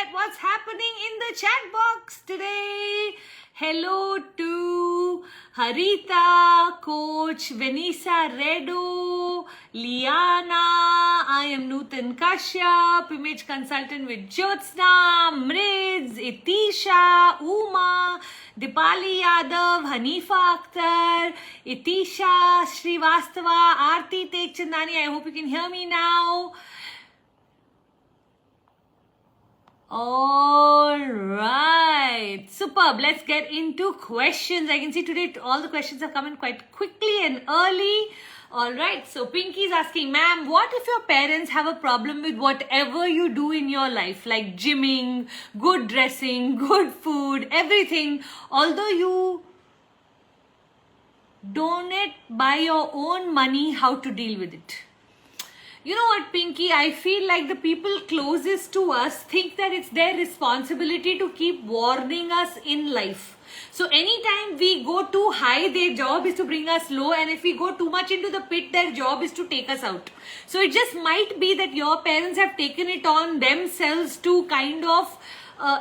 at what's happening in the chat box today. Hello to Harita, Coach Vanessa Redo, Liana, I am Nutan Kashyap, image consultant with Jyotsna, Mrids, Itisha, Uma, Dipali Yadav, Hanifa Akhtar, Itisha, Srivastava, Aarti Tekchandani. I hope you can hear me now. All right, superb. Let's get into questions. I can see today all the questions have come in quite quickly and early. All right, so Pinky is asking, ma'am, what if your parents have a problem with whatever you do in your life, like gymming, good dressing, good food, everything, although you donate by your own money, how to deal with it? You know what, Pinky, I feel like the people closest to us think that it's their responsibility to keep warning us in life. So anytime we go too high, their job is to bring us low, and if we go too much into the pit, their job is to take us out. So it just might be that your parents have taken it on themselves to kind of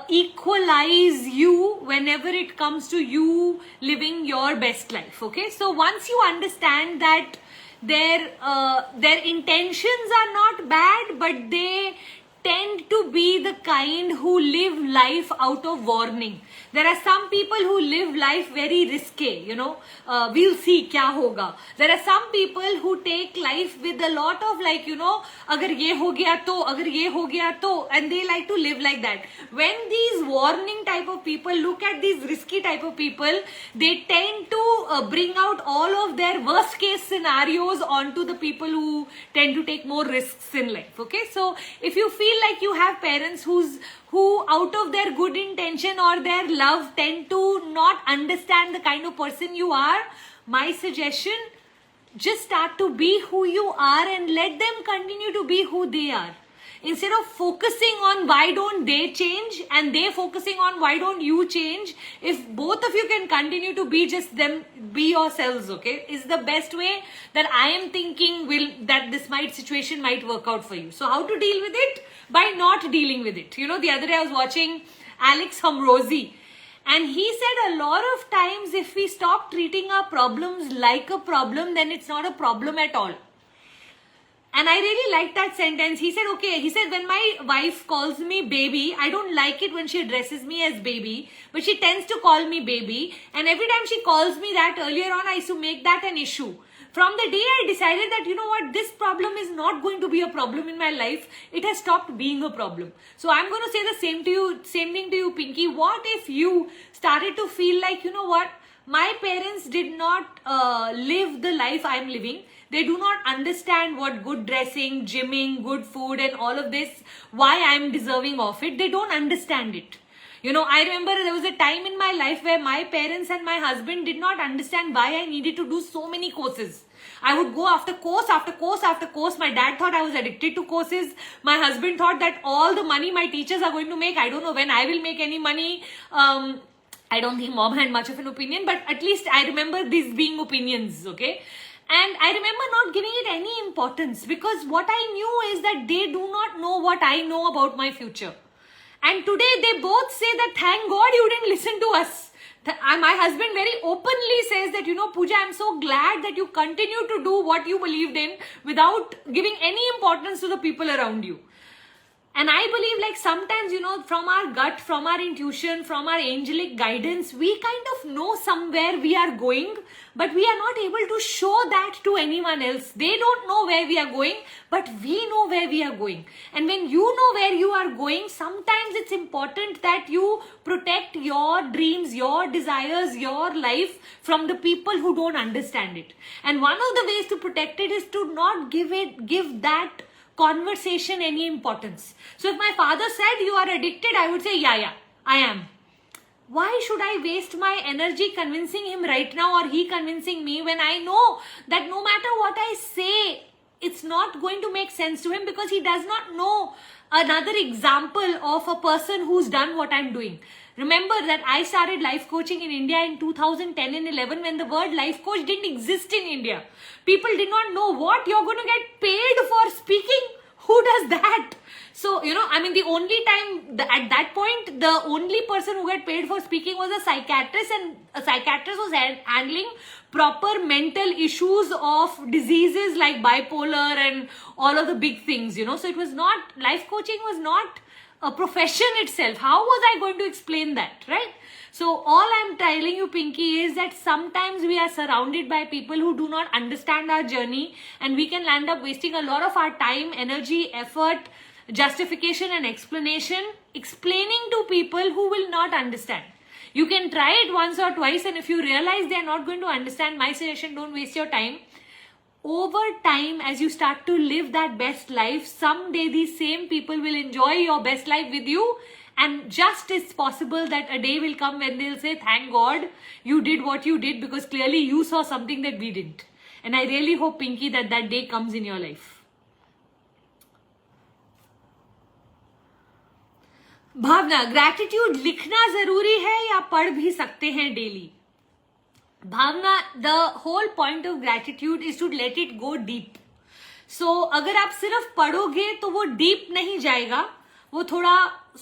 equalize you whenever it comes to you living your best life. Okay, so once you understand that their intentions are not bad, but they tend to be the kind who live life out of warning. There are some people who live life very risky, we'll see kya hoga. There are some people who take life with a lot of agar ye ho gaya to, agar ye ho gaya to, and they like to live like that. When these warning type of people look at these risky type of people, they tend to bring out all of their worst case scenarios onto the people who tend to take more risks in life. Okay, so if you feel like you have parents who out of their good intention or their love tend to not understand the kind of person you are, my suggestion, just start to be who you are and let them continue to be who they are. Instead of focusing on why don't they change and they focusing on why don't you change, if both of you can continue to be just them, be yourselves, okay, is the best way that I am thinking that this situation might work out for you. So how to deal with it? By not dealing with it. The other day I was watching Alex Humrosi, and he said a lot of times if we stop treating our problems like a problem, then it's not a problem at all. And I really liked that sentence. He said, when my wife calls me baby, I don't like it when she addresses me as baby, but she tends to call me baby. And every time she calls me that, earlier on, I used to make that an issue. From the day I decided that, this problem is not going to be a problem in my life, it has stopped being a problem. So I'm going to say the same thing to you, Pinky. What if you started to feel like, my parents did not live the life I'm living. They do not understand what good dressing, gymming, good food and all of this, why I'm deserving of it. They don't understand it. I remember there was a time in my life where my parents and my husband did not understand why I needed to do so many courses. I would go after course after course after course. My dad thought I was addicted to courses. My husband thought that all the money my teachers are going to make, I don't know when I will make any money. I don't think mom had much of an opinion, but at least I remember these being opinions, okay? And I remember not giving it any importance because what I knew is that they do not know what I know about my future. And today they both say that thank God you didn't listen to us. My husband very openly says that, Pooja, I'm so glad that you continue to do what you believed in without giving any importance to the people around you. And I believe sometimes, from our gut, from our intuition, from our angelic guidance, we kind of know somewhere we are going, but we are not able to show that to anyone else. They don't know where we are going, but we know where we are going. And when you know where you are going, sometimes it's important that you protect your dreams, your desires, your life from the people who don't understand it. And one of the ways to protect it is to not give that conversation any importance. So if my father said you are addicted, I would say, yeah, I am. Why should I waste my energy convincing him right now or he convincing me when I know that no matter what I say, it's not going to make sense to him because he does not know another example of a person who's done what I'm doing. Remember that I started life coaching in India in 2010 and 11 when the word life coach didn't exist in India. People did not know what you're going to get paid for speaking. Who does that? So, I mean, the only time, at that point, the only person who got paid for speaking was a psychiatrist, and a psychiatrist was handling proper mental issues of diseases like bipolar and all of the big things, So it was not, life coaching was not a profession itself. How was I going to explain that, right? So all I'm telling you, Pinky, is that sometimes we are surrounded by people who do not understand our journey, and we can end up wasting a lot of our time, energy, effort, justification and explanation explaining to people who will not understand. You can try it once or twice, and if you realize they are not going to understand, my suggestion, don't waste your time. Over time, as you start to live that best life, someday these same people will enjoy your best life with you, and just it's possible that a day will come when they'll say, thank God you did what you did, because clearly you saw something that we didn't. And I really hope, Pinky, that that day comes in your life. Bhavna, gratitude लिखना जरूरी है या पढ़ भी सकते हैं daily? Bhavna, the whole point of gratitude is to let it go deep. So अगर आप सिर्फ पढ़ोगे तो वो डीप नहीं जाएगा, वो थोड़ा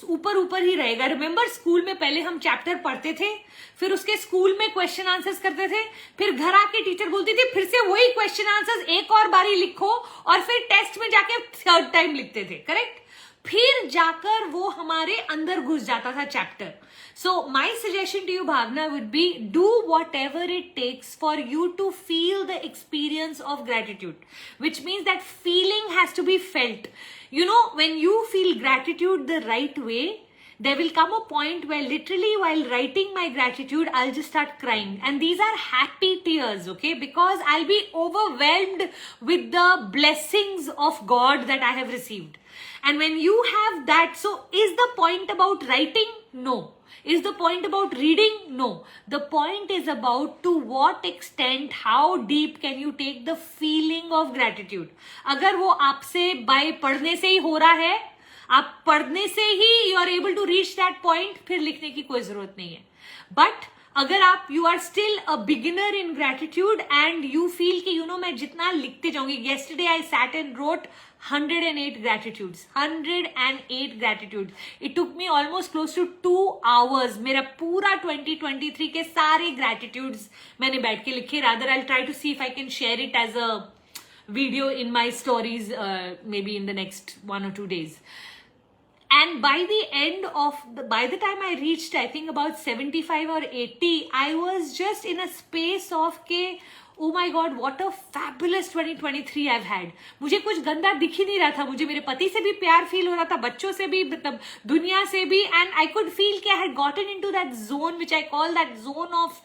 ऊपर ऊपर ही रहेगा. रिमेंबर, स्कूल में पहले हम चैप्टर पढ़ते थे, फिर उसके स्कूल में क्वेश्चन आंसर्स करते थे, फिर घर आके टीचर बोलती थी फिर से वही क्वेश्चन आंसर्स एक और बारी लिखो, और फिर टेस्ट में जाके थर्ड टाइम लिखते थे, करेक्ट? फिर जाकर वो हमारे अंदर घुस जाता था chapter. So my suggestion to you, Bhavana, would be do whatever it takes for you to feel the experience of gratitude, which means that feeling has to be felt. When you feel gratitude the right way, there will come a point where literally while writing my gratitude, I'll just start crying. And these are happy tears, okay? Because I'll be overwhelmed with the blessings of God that I have received. And when you have that, so is the point about writing? No. Is the point about reading? No. The point is about to what extent, how deep can you take the feeling of gratitude. अगर वो आपसे by पढ़ने से ही हो रहा है, आप पढ़ने से ही you are able to reach that point, फिर लिखने की कोई जरूरत नहीं है. But अगर आप you are still a beginner in gratitude and you feel कि मैं जितना लिखते जाऊंगी. Yesterday I sat and wrote 108 gratitudes. 108 gratitudes. It took me almost close to 2 hours. मेरा पूरा 2023 के सारे gratitudes मैंने बैठ के लिखे. Rather, I'll try to see if I can share it as a video in my stories, maybe in the next 1 or 2 days. And by the time I reached, I think about 75 or 80, I was just in a space of oh my God, what a fabulous 2023 I've had. मुझे कुछ गंदा दिख ही नहीं रहा था. मुझे मेरे पति से भी प्यार फील हो रहा था, बच्चों से भी, मतलब दुनिया से भी. And I could feel कि I had gotten into that zone, which I call that zone of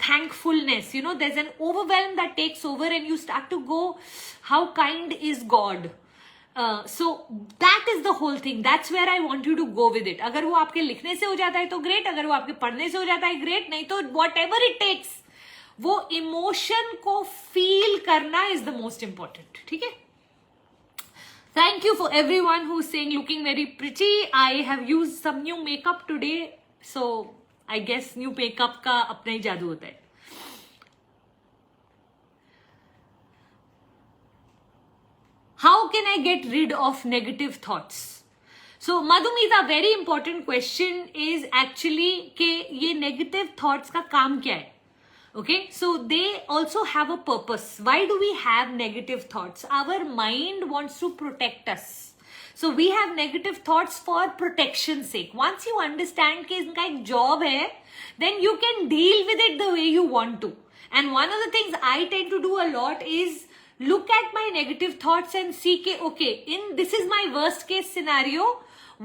thankfulness. There's an overwhelm that takes over and you start to go, how kind is God? So that is the whole thing. That's where I want you to go with it. अगर वो आपके लिखने से हो जाता है तो great, अगर वो आपके पढ़ने से हो जाता है great, नहीं तो whatever it takes, वो इमोशन को फील करना इज द मोस्ट इंपॉर्टेंट. ठीक है? Thank you for everyone who is saying looking very pretty. I have used some new makeup today, so I guess new makeup का अपना ही जादू होता है. How can I get rid of negative thoughts? So Madhumita, very important question is actually कि ये negative thoughts का काम क्या है. Okay, so they also have a purpose. Why do we have negative thoughts? Our mind wants to protect us. So we have negative thoughts for protection's sake. Once you understand कि इनका एक job है, then you can deal with it the way you want to. And one of the things I tend to do a lot is look at my negative thoughts and see कि okay, this is my worst case scenario.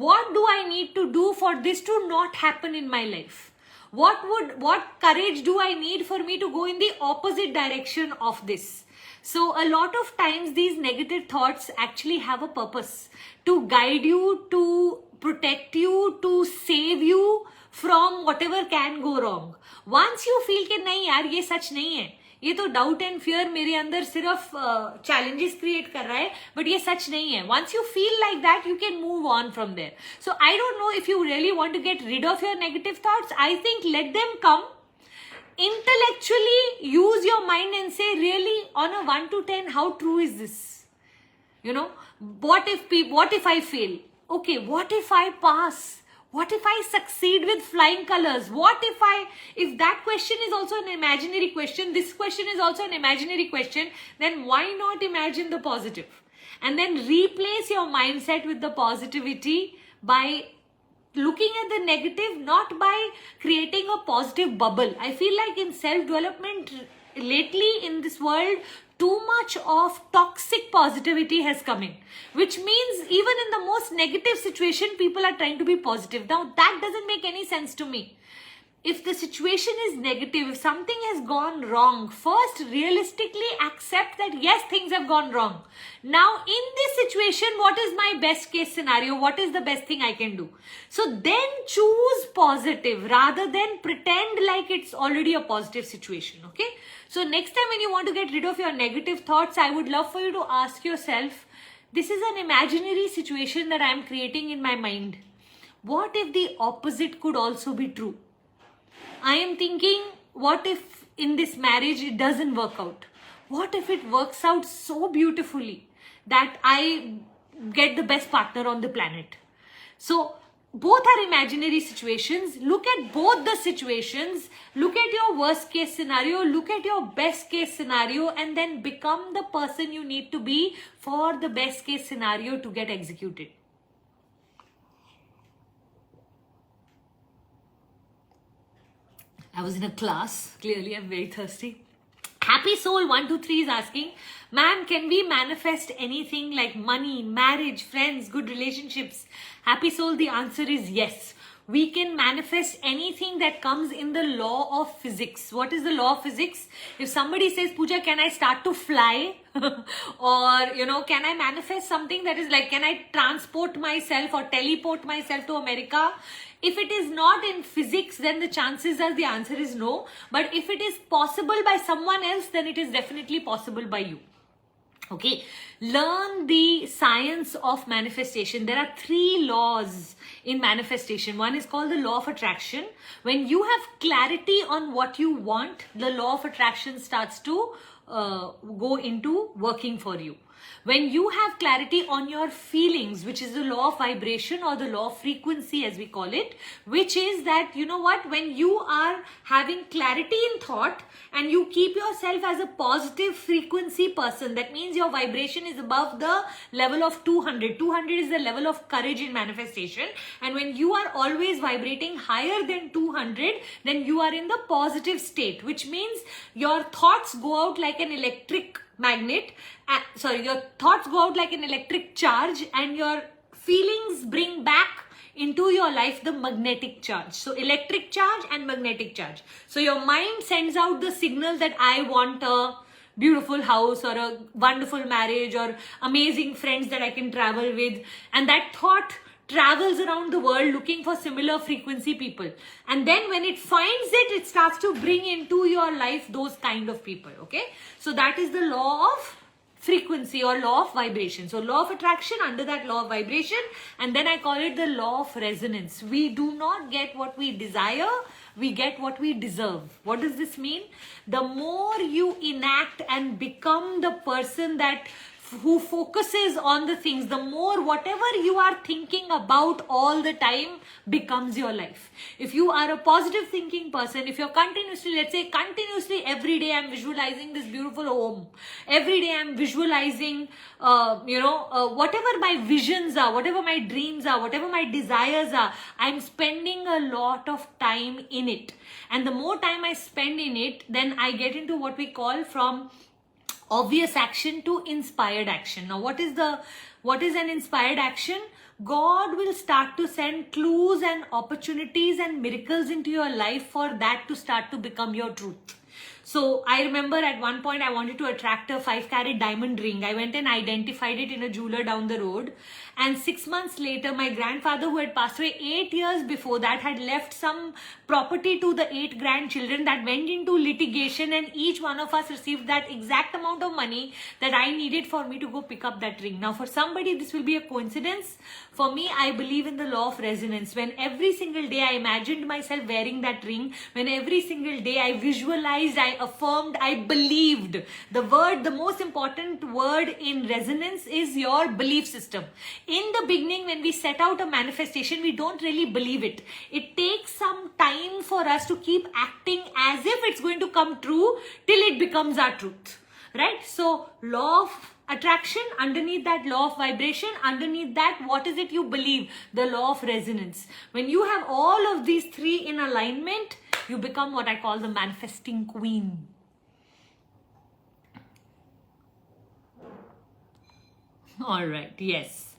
What do I need to do for this to not happen in my life? What courage do I need for me to go in the opposite direction of this? So a lot of times these negative thoughts actually have a purpose to guide you, to protect you, to save you from whatever can go wrong. Once you feel कि नहीं यार ये सच नहीं है, ये तो doubt and fear मेरे अंदर सिर्फ चैलेंजेस क्रिएट कर रहा है, बट ये सच नहीं है. Once you feel like that, you can move on from there. So I don't know if you really want to get rid of your negative thoughts. I think let them come. Intellectually use your mind and say, really, on a 1 to 10, how true is this? You know, what if I fail? Okay, what if I pass? What if I succeed with flying colors? If that question is also an imaginary question, this question is also an imaginary question, then why not imagine the positive? And then replace your mindset with the positivity by looking at the negative, not by creating a positive bubble. I feel like in self-development lately in this world, too much of toxic positivity has come in, which means even in the most negative situation, people are trying to be positive. Now, that doesn't make any sense to me. If the situation is negative, if something has gone wrong, first realistically accept that yes, things have gone wrong. Now, in this situation, what is my best case scenario? What is the best thing I can do? So then choose positive rather than pretend like it's already a positive situation. Okay. So next time when you want to get rid of your negative thoughts, I would love for you to ask yourself, this is an imaginary situation that I am creating in my mind. What if the opposite could also be true? I am thinking, what if in this marriage it doesn't work out? What if it works out so beautifully that I get the best partner on the planet? So both are imaginary situations. Look at both the situations. Look at your worst case scenario. Look at your best case scenario, and then become the person you need to be for the best case scenario to get executed. I was in a class. Clearly, I'm very thirsty. Happy Soul 123 is asking, ma'am, can we manifest anything like money, marriage, friends, good relationships? Happy Soul, the answer is yes. We can manifest anything that comes in the law of physics. What is the law of physics? If somebody says, Puja, can I start to fly? Or, can I manifest something that is like, can I transport myself or teleport myself to America? If it is not in physics, then the chances are the answer is no. But if it is possible by someone else, then it is definitely possible by you. Okay, learn the science of manifestation. There are 3 laws in manifestation. One is called the law of attraction. When you have clarity on what you want, the law of attraction starts to go into working for you. When you have clarity on your feelings, which is the law of vibration or the law of frequency as we call it, which is that, when you are having clarity in thought and you keep yourself as a positive frequency person, that means your vibration is above the level of 200. 200 is the level of courage in manifestation. And when you are always vibrating higher than 200, then you are in the positive state, which means your thoughts go out like an electric magnet. Your thoughts go out like an electric charge, and your feelings bring back into your life the magnetic charge. So electric charge and magnetic charge. So your mind sends out the signal that I want a beautiful house or a wonderful marriage or amazing friends that I can travel with. And that thought travels around the world looking for similar frequency people. And then when it finds it, it starts to bring into your life those kind of people. Okay. So that is the law of frequency or law of vibration. So law of attraction, under that law of vibration, and then I call it the law of resonance. We do not get what we desire, we get what we deserve. What does this mean? The more you enact and become the person who focuses on the things, the more whatever you are thinking about all the time becomes your life. If you are a positive thinking person, if you're continuously every day I'm visualizing this beautiful home, every day I'm visualizing whatever my visions are, whatever my dreams are, whatever my desires are, I'm spending a lot of time in it. And the more time I spend in it, then I get into what we call from obvious action to inspired action. Now, what is an inspired action? God will start to send clues and opportunities and miracles into your life for that to start to become your truth. So I remember at one point I wanted to attract a 5-carat diamond ring. I went and identified it in a jeweler down the road. And 6 months later, my grandfather, who had passed away 8 years before that, had left some property to the 8 grandchildren that went into litigation, and each one of us received that exact amount of money that I needed for me to go pick up that ring. Now, for somebody, this will be a coincidence. For me, I believe in the law of resonance. When every single day I imagined myself wearing that ring, when every single day I visualized, I affirmed, I believed. The most important word in resonance is your belief system. In the beginning, when we set out a manifestation, we don't really believe it. It takes some time for us to keep acting as if it's going to come true till it becomes our truth. Right? So, law of attraction, underneath that law of vibration, underneath that, what is it you believe? The law of resonance. When you have all of these three in alignment, you become what I call the manifesting queen. All right, yes.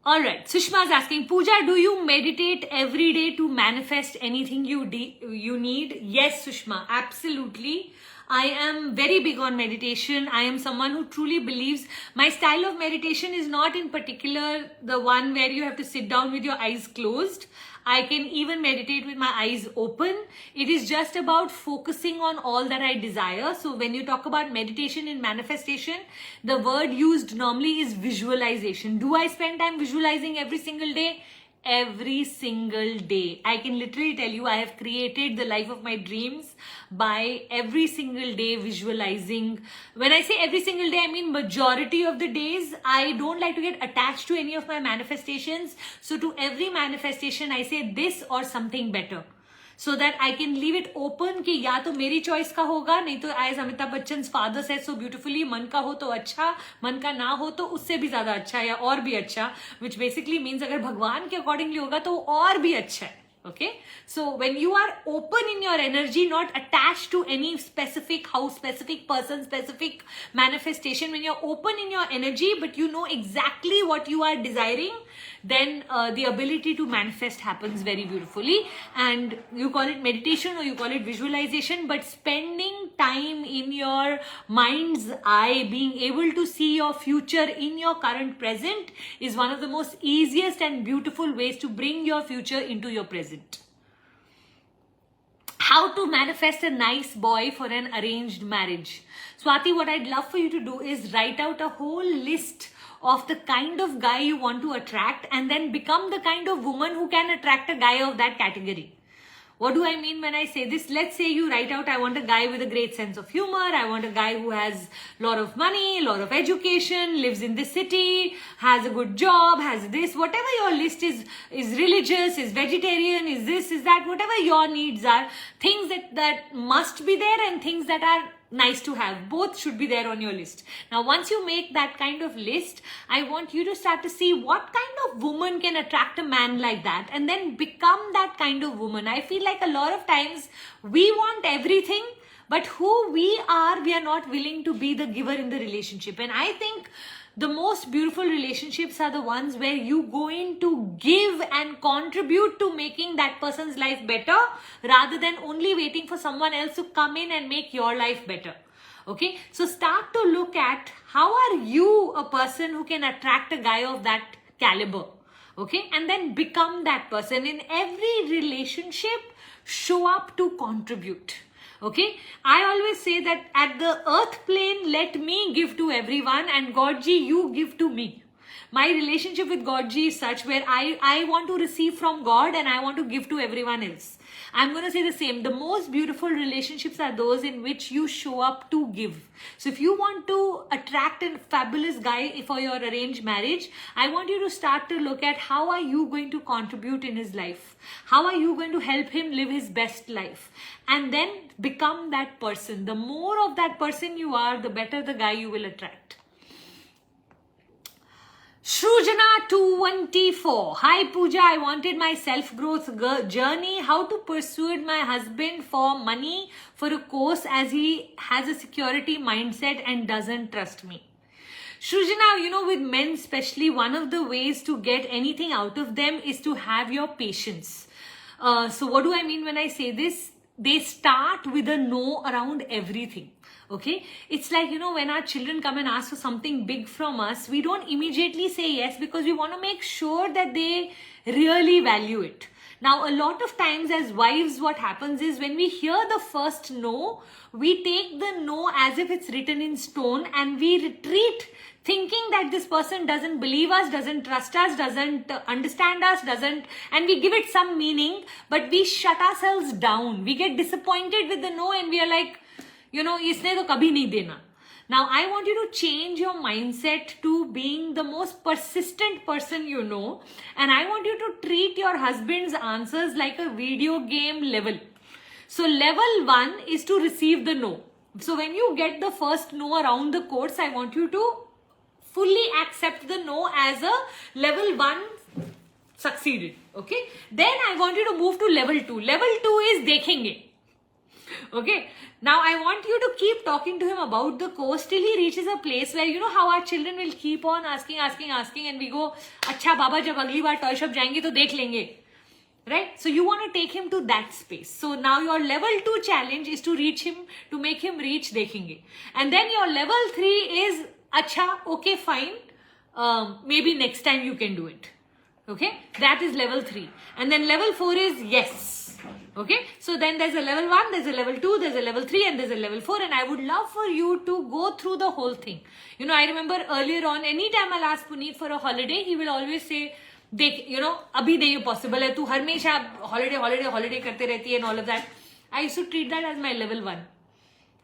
All right, Sushma is asking, Puja, do you meditate every day to manifest anything you need? Yes, Sushma, absolutely. I am very big on meditation. I am someone who truly believes my style of meditation is not in particular the one where you have to sit down with your eyes closed. I can even meditate with my eyes open. It is just about focusing on all that I desire. So when you talk about meditation and manifestation, the word used normally is visualization. Do I spend time visualizing every single day? Every single day. I can literally tell you I have created the life of my dreams by every single day visualizing. When I say every single day, I mean majority of the days. I don't like to get attached to any of my manifestations. So to every manifestation, I say this or something better. So that I can leave it open कि या तो मेरी choice का होगा, नहीं तो as Amitabh Bachchan's father said so beautifully, मन का हो तो अच्छा, मन का ना हो तो उससे भी ज़्यादा अच्छा या और भी अच्छा, which basically means अगर भगवान के accordingly होगा तो और भी अच्छा है. Okay, so when you are open in your energy, not attached to any specific house, specific person, specific manifestation, when you're open in your energy but you know exactly what you are desiring, then the ability to manifest happens very beautifully. And you call it meditation or you call it visualization, but spending time in your mind's eye, being able to see your future in your current present is one of the most easiest and beautiful ways to bring your future into your present. How to manifest a nice boy for an arranged marriage. Swati, what I'd love for you to do is write out a whole list of the kind of guy you want to attract and then become the kind of woman who can attract a guy of that category. What do I mean when I say this? Let's say you write out, I want a guy with a great sense of humor. I want a guy who has a lot of money, a lot of education, lives in this city, has a good job, has this, whatever your list is religious, is vegetarian, is this, is that, whatever your needs are, things that must be there and things that are nice to have. Both should be there on your list. Now, once you make that kind of list, I want you to start to see what kind of woman can attract a man like that and then become that kind of woman. I feel like a lot of times we want everything, but who we are not willing to be the giver in the relationship. And I think the most beautiful relationships are the ones where you go in to give and contribute to making that person's life better rather than only waiting for someone else to come in and make your life better. Okay, so start to look at how are you a person who can attract a guy of that caliber. Okay, and then become that person. In every relationship, show up to contribute. Okay, I always say that at the earth plane, let me give to everyone and Godji, you give to me. My relationship with Godji is such where I want to receive from God and I want to give to everyone else. I'm going to say the same. The most beautiful relationships are those in which you show up to give. So if you want to attract a fabulous guy for your arranged marriage, I want you to start to look at how are you going to contribute in his life? How are you going to help him live his best life? And then become that person. The more of that person you are, the better the guy you will attract. Shrujana 224. Hi Puja, I wanted my self-growth journey. How to persuade my husband for money for a course as he has a security mindset and doesn't trust me. Shrujana, you know, with men especially, one of the ways to get anything out of them is to have your patience. So what do I mean when I say this? They start with a no around everything. Okay, it's like, you know, when our children come and ask for something big from us, we don't immediately say yes because we want to make sure that they really value it. Now, a lot of times as wives, what happens is when we hear the first no, we take the no as if it's written in stone and we retreat thinking that this person doesn't believe us, doesn't trust us, doesn't understand us, and we give it some meaning, but we shut ourselves down. We get disappointed with the no and we are like, isne to kabhi nahi dena. Now, I want you to change your mindset to being the most persistent person you know, and I want you to treat your husband's answers like a video game level. So, level 1 is to receive the no. So, when you get the first no around the course, I want you to fully accept the no as a level 1 succeeded. Okay. Then I want you to move to level 2. Level 2 is dekhenge. Okay. Now I want you to keep talking to him about the course till he reaches a place where, you know how our children will keep on asking and we go, Acha Baba, jab agli baar toy shop jayenge to dekh lenge. Right? So you want to take him to that space. So now your level 2 challenge is to reach him, to make him reach dekhenge. And then your level 3 is, Acha, okay, fine. Maybe next time you can do it. Okay? That is level 3. And then level 4 is yes. Okay? So then there's a level 1, there's a level 2, there's a level 3 and there's a level 4. And I would love for you to go through the whole thing. You know, I remember earlier on, anytime I'll ask Puneet for a holiday, he will always say, Dekh, you know, abhi nahi possible hai. Tu harmesha holiday karte rehti hai and all of that. I used to treat that as my level 1.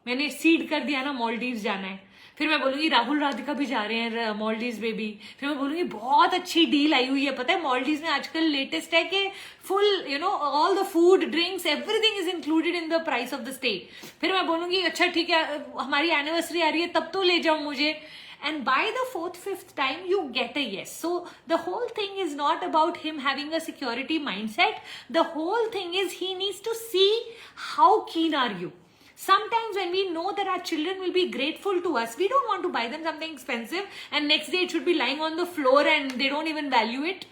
मैंने seed कर दिया ना Maldives जाना है. फिर मैं बोलूंगी राहुल राधिका भी जा रहे हैं मॉलडीव्स में भी. फिर मैं बोलूंगी बहुत अच्छी डील आई हुई है. पता है मॉलडीव्स में आजकल लेटेस्ट है कि full you know all the food drinks everything is included in the price of the stay. फिर मैं बोलूंगी अच्छा ठीक है हमारी एनिवर्सरी आ रही है तब तो ले जाओ मुझे. And by the 4th, 5th time, you get a yes. So the whole thing is not about him having a security mindset. The whole thing is he needs to see how keen are you. Sometimes when we know that our children will be grateful to us, we don't want to buy them something expensive and next day it should be lying on the floor and they don't even value it.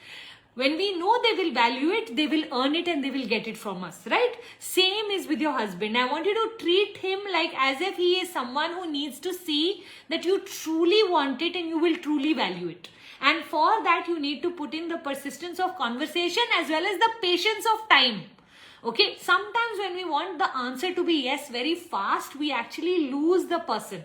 When we know they will value it, they will earn it and they will get it from us, right? Same is with your husband. I want you to treat him like as if he is someone who needs to see that you truly want it and you will truly value it. And for that, you need to put in the persistence of conversation as well as the patience of time. Okay, sometimes when we want the answer to be yes very fast, we actually lose the person.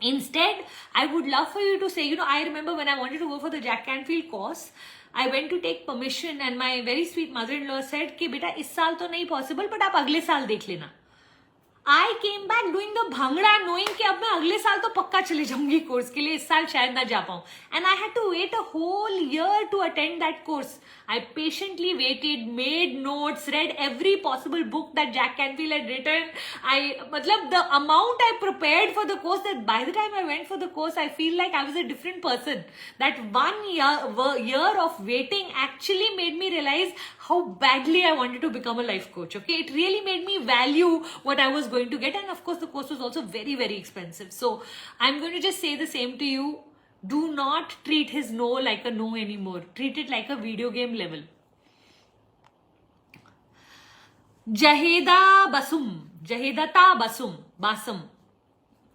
Instead, I would love for you to say, you know, I remember when I wanted to go for the Jack Canfield course, I went to take permission and my very sweet mother-in-law said कि बेटा इस साल तो नहीं possible but आप अगले साल देख लेना. I came back doing the bhangra knowing कि अब मैं अगले साल तो पक्का चले जाऊंगी कोर्स के लिए. इस साल शायद ना जा पाऊं. And I had to wait a whole year to attend that course. I patiently waited, made notes, read every possible book that Jack Canfield had written. The amount I prepared for the course, that by the time I went for the course, I feel like I was a different person. That 1 year of waiting actually made me realize how badly I wanted to become a life coach. Okay, it really made me value what I was going to get, and of course the course was also very, very expensive. So I'm going to just say the same to you. Do not treat his no like a no anymore. Treat it like a video game level. Jaheda Basum.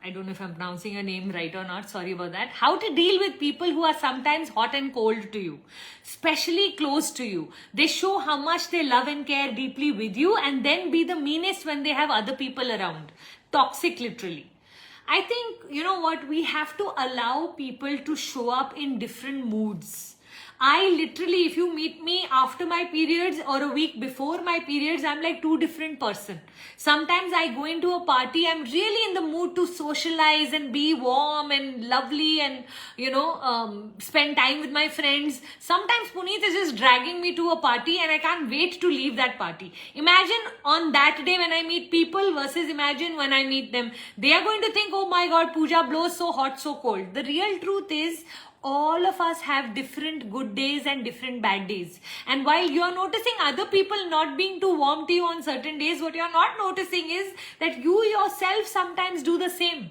I don't know if I'm pronouncing your name right or not. Sorry about that. How to deal with people who are sometimes hot and cold to you, especially close to you. They show how much they love and care deeply with you and then be the meanest when they have other people around. Toxic, literally. I think, you know what, we have to allow people to show up in different moods. I literally, if you meet me after my periods or a week before my periods, I'm like 2 different person. Sometimes I go into a party, I'm really in the mood to socialize and be warm and lovely and, you know, spend time with my friends. Sometimes Puneet is just dragging me to a party and I can't wait to leave that party. Imagine on that day when I meet people versus imagine when I meet them. They are going to think, oh my God, Puja blows so hot, so cold. The real truth is, all of us have different good days and different bad days. And while you're noticing other people not being too warm to you on certain days, what you're not noticing is that you yourself sometimes do the same.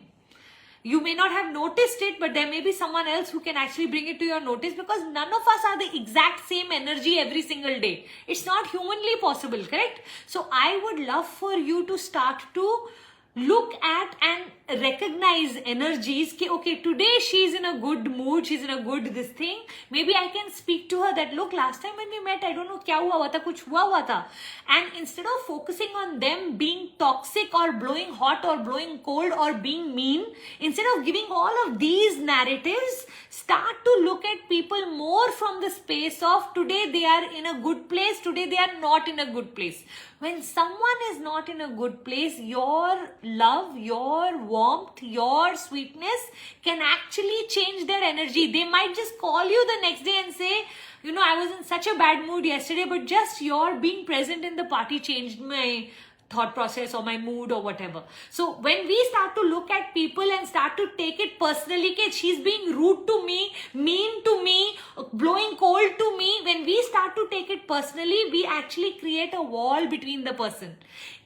You may not have noticed it, but there may be someone else who can actually bring it to your notice because none of us are the exact same energy every single day. It's not humanly possible, correct? So I would love for you to start to look at and recognize energies ki, okay, today she's in a good mood, she's in a good this thing, maybe I can speak to her that look, last time when we met, I don't know kya hua tha, kuch hua tha. And instead of focusing on them being toxic or blowing hot or blowing cold or being mean, instead of giving all of these narratives, start to look at people more from the space of today they are in a good place, today they are not in a good place. When someone is not in a good place, your love, your warmth, your sweetness can actually change their energy. They might just call you the next day and say, you know, I was in such a bad mood yesterday, but just your being present in the party changed my thought process or my mood or whatever. So when we start to look at people and start to take it personally, that she's being rude to me, mean to me, blowing cold to me, when we start to take it personally, we actually create a wall between the person.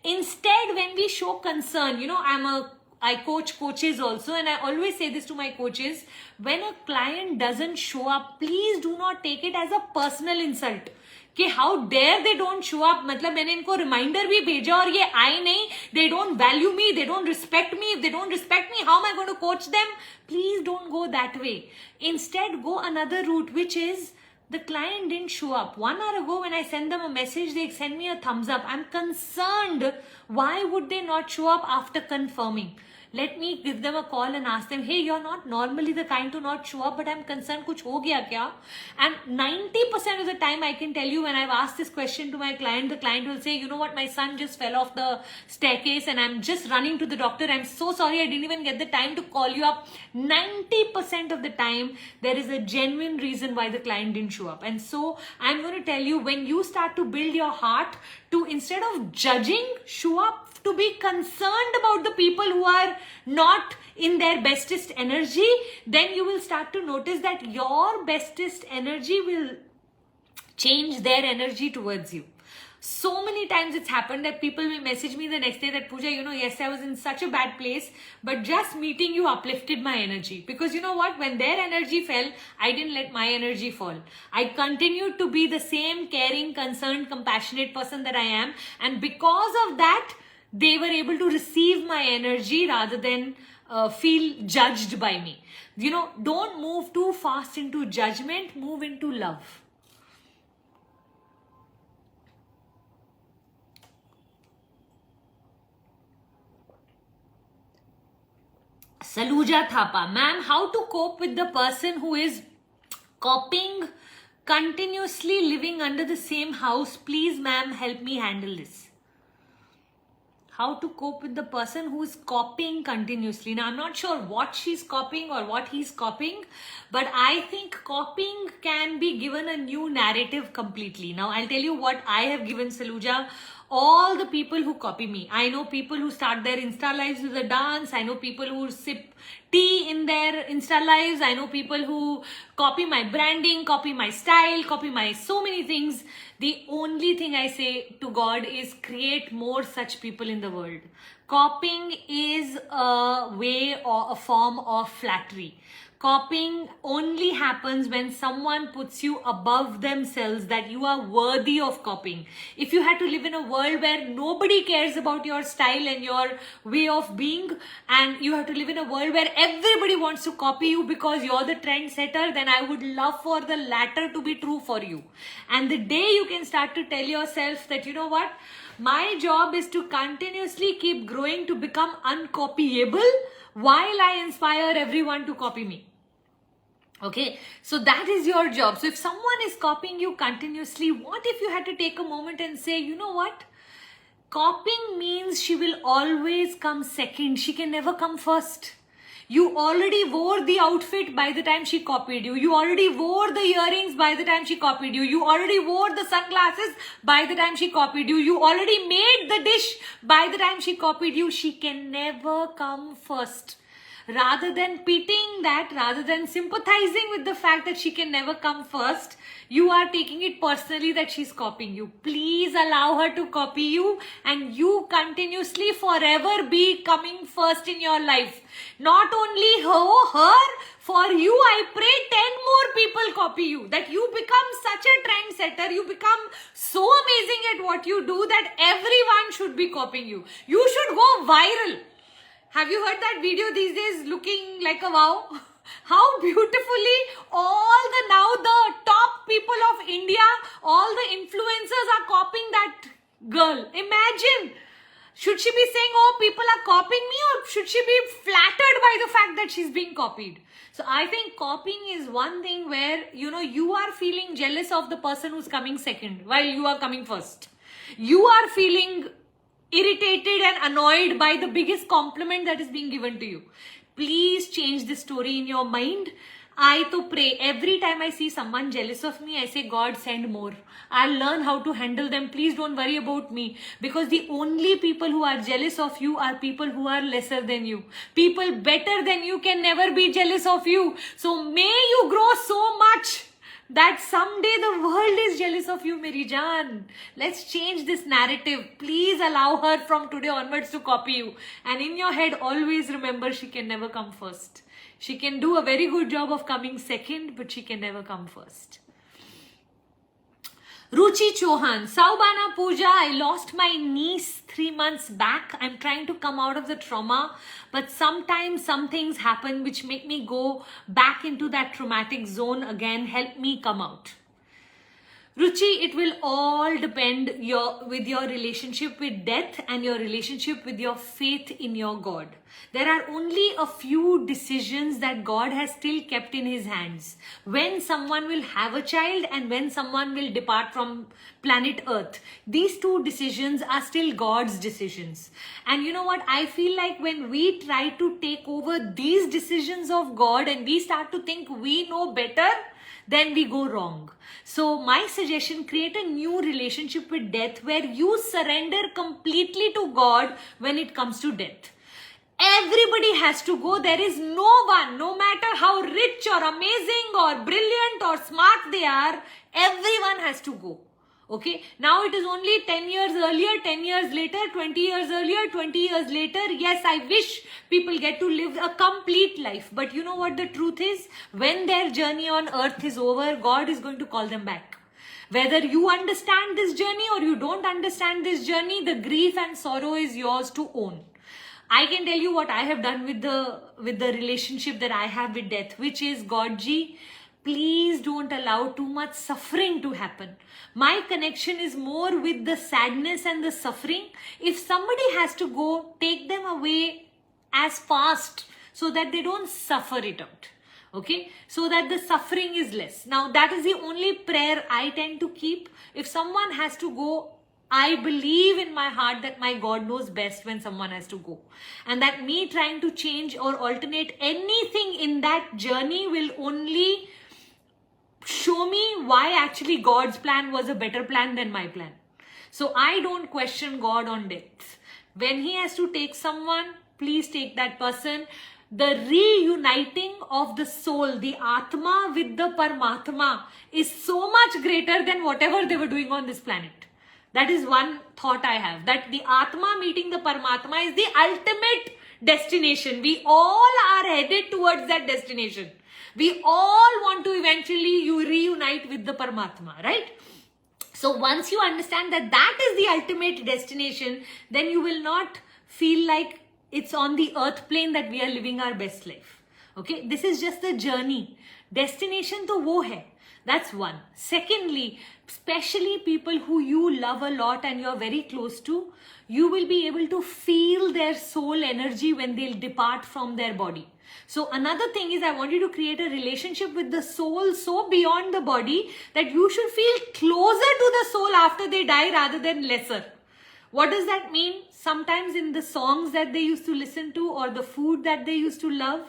Instead, when we show concern, you know, I coach coaches also, and I always say this to my coaches, when a client doesn't show up, please do not take it as a personal insult. कि how dare they don't show up, मतलब मैंने इनको reminder भी भेजा और ये आए नहीं, they don't value me, they don't respect me, if they don't respect me, how am I going to coach them? Please don't go that way. Instead, go another route, which is the client didn't show up. 1 hour ago when I send them a message, they send me a thumbs up. I'm concerned. Why would they not show up after confirming? Let me give them a call and ask them, hey, you're not normally the kind to not show up, but I'm concerned, kuch ho gaya kya? And 90% of the time, I can tell you, when I've asked this question to my client, the client will say, you know what, my son just fell off the staircase and I'm just running to the doctor. I'm so sorry, I didn't even get the time to call you up. 90% of the time, there is a genuine reason why the client didn't show up. And so I'm going to tell you, when you start to build your heart to, instead of judging, show up, to be concerned about the people who are not in their bestest energy, then you will start to notice that your bestest energy will change their energy towards you. So many times it's happened that people will message me the next day that, Puja, you know, yes, I was in such a bad place, but just meeting you uplifted my energy. Because you know what? When their energy fell, I didn't let my energy fall. I continued to be the same caring, concerned, compassionate person that I am. And because of that, they were able to receive my energy rather than feel judged by me. You know, don't move too fast into judgment, move into love. Saluja Thapa, ma'am, how to cope with the person who is copying, continuously living under the same house? Please, ma'am, help me handle this. How to cope with the person who is copying continuously. Now, I'm not sure what she's copying or what he's copying, but I think copying can be given a new narrative completely. Now, I'll tell you what I have given Saluja. All the people who copy me. I know people who start their Insta lives with a dance. I know people who sip tea in their Insta lives. I know people who copy my branding, copy my style, copy my so many things. The only thing I say to God is create more such people in the world. Copying is a way or a form of flattery. Copying only happens when someone puts you above themselves, that you are worthy of copying. If you had to live in a world where nobody cares about your style and your way of being, and you have to live in a world where everybody wants to copy you because you're the trendsetter, then I would love for the latter to be true for you. And the day you can start to tell yourself that, you know what, my job is to continuously keep growing to become uncopyable while I inspire everyone to copy me. Okay, so that is your job. So if someone is copying you continuously, what if you had to take a moment and say, you know what? Copying means she will always come second. She can never come first. You already wore the outfit by the time she copied you. You already wore the earrings by the time she copied you. You already wore the sunglasses by the time she copied you. You already made the dish by the time she copied you. She can never come first. Rather than pitying that, rather than sympathizing with the fact that she can never come first, you are taking it personally that she's copying you. Please allow her to copy you, and you continuously forever be coming first in your life. Not only her, for you I pray 10 more people copy you. That you become such a trendsetter, you become so amazing at what you do that everyone should be copying you. You should go viral. Have you heard that video these days looking like a wow? How beautifully all the top people of India, all the influencers are copying that girl. Imagine. Should she be saying, oh, people are copying me, or should she be flattered by the fact that she's being copied? So I think copying is one thing where, you are feeling jealous of the person who's coming second while you are coming first. You are feeling irritated and annoyed by the biggest compliment that is being given to you. Please change this story in your mind. I to pray every time I see someone jealous of me, I say, God, send more. I'll learn how to handle them. Please don't worry about me, because the only people who are jealous of you are people who are lesser than you. People better than you can never be jealous of you. So may you grow so much that someday the world is jealous of you, Meri Jaan. Let's change this narrative. Please allow her from today onwards to copy you. And in your head, always remember, she can never come first. She can do a very good job of coming second, but she can never come first. Ruchi Chauhan, Saubana Puja, I lost my niece 3 months back. I'm trying to come out of the trauma, but sometimes some things happen which make me go back into that traumatic zone again. Help me come out. Ruchi, it will all depend with your relationship with death and your relationship with your faith in your God. There are only a few decisions that God has still kept in his hands. When someone will have a child and when someone will depart from planet Earth. These two decisions are still God's decisions. And you know what? I feel like when we try to take over these decisions of God and we start to think we know better, then we go wrong. So my suggestion, create a new relationship with death where you surrender completely to God when it comes to death. Everybody has to go. There is no one, no matter how rich or amazing or brilliant or smart they are, everyone has to go. Okay, now it is only 10 years earlier, 10 years later, 20 years earlier, 20 years later. Yes, I wish people get to live a complete life. But you know what the truth is? When their journey on earth is over, God is going to call them back. Whether you understand this journey or you don't understand this journey, the grief and sorrow is yours to own. I can tell you what I have done with the relationship that I have with death, which is, Godji, please don't allow too much suffering to happen. My connection is more with the sadness and the suffering. If somebody has to go, take them away as fast so that they don't suffer it out. Okay, so that the suffering is less. Now that is the only prayer I tend to keep. If someone has to go, I believe in my heart that my God knows best when someone has to go. And that me trying to change or alternate anything in that journey will only show me why actually God's plan was a better plan than my plan. So I don't question God on death. When he has to take someone, please take that person. The reuniting of the soul, the Atma with the Paramatma, is so much greater than whatever they were doing on this planet. That is one thought I have, that the Atma meeting the Paramatma is the ultimate destination. We all are headed towards that destination. We all want to eventually reunite with the Paramatma, right? So once you understand that that is the ultimate destination, then you will not feel like it's on the earth plane that we are living our best life. Okay, this is just the journey. Destination to wo hai. That's one. Secondly, especially people who you love a lot and you're very close to, you will be able to feel their soul energy when they'll depart from their body. So another thing is, I want you to create a relationship with the soul so beyond the body that you should feel closer to the soul after they die rather than lesser. What does that mean? Sometimes in the songs that they used to listen to or the food that they used to love,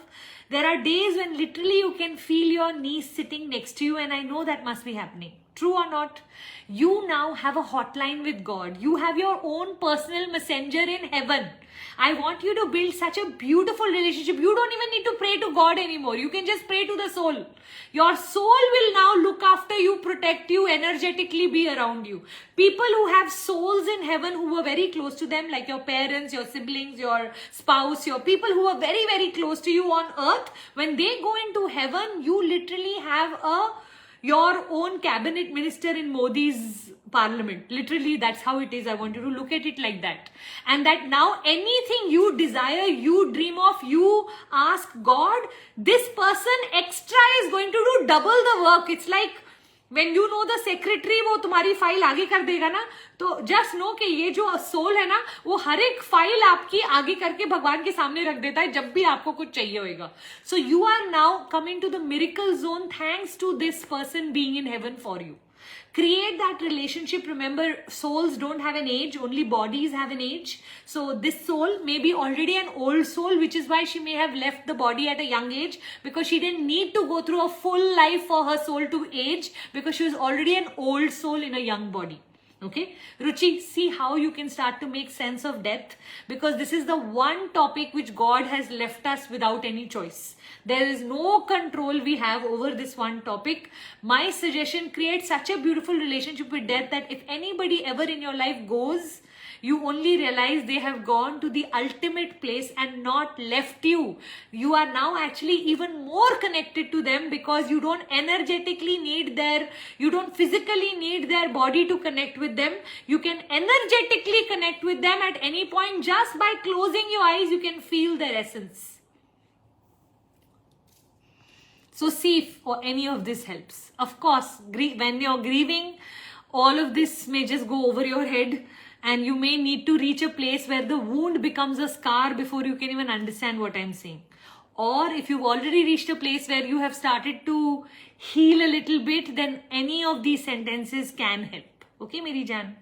there are days when literally you can feel your niece sitting next to you, and I know that must be happening. True or not? You now have a hotline with God. You have your own personal messenger in heaven. I want you to build such a beautiful relationship. You don't even need to pray to God anymore. You can just pray to the soul. Your soul will now look after you, protect you, energetically be around you. People who have souls in heaven who were very close to them, like your parents, your siblings, your spouse, your people who are very, very close to you on earth, when they go into heaven, you literally have your own cabinet minister in Modi's parliament. Literally, that's how it is. I want you to look at it like that. And that now anything you desire, you dream of, you ask God, this person extra is going to do double the work. It's like when you know the secretary वो तुम्हारी file आगे कर देगा ना, तो just know कि ये जो soul है ना, वो हर एक फाइल आपकी आगे करके भगवान के सामने रख देता है जब भी आपको कुछ चाहिए होएगा. So you are now coming to the miracle zone thanks to this person being in heaven for you. Create that relationship. Remember, souls don't have an age, only bodies have an age. So this soul may be already an old soul, which is why she may have left the body at a young age, because she didn't need to go through a full life for her soul to age, because she was already an old soul in a young body. Okay, Ruchi, see how you can start to make sense of death, because this is the one topic which God has left us without any choice. There is no control we have over this one topic. My suggestion, create such a beautiful relationship with death that if anybody ever in your life goes, you only realize they have gone to the ultimate place and not left you. You are now actually even more connected to them, because you don't energetically need you don't physically need their body to connect with them. You can energetically connect with them at any point. Just by closing your eyes, you can feel their essence. So see if any of this helps. Of course, when you're grieving, all of this may just go over your head, and you may need to reach a place where the wound becomes a scar before you can even understand what I'm saying. Or if you've already reached a place where you have started to heal a little bit, then any of these sentences can help. Okay, Meri Jan?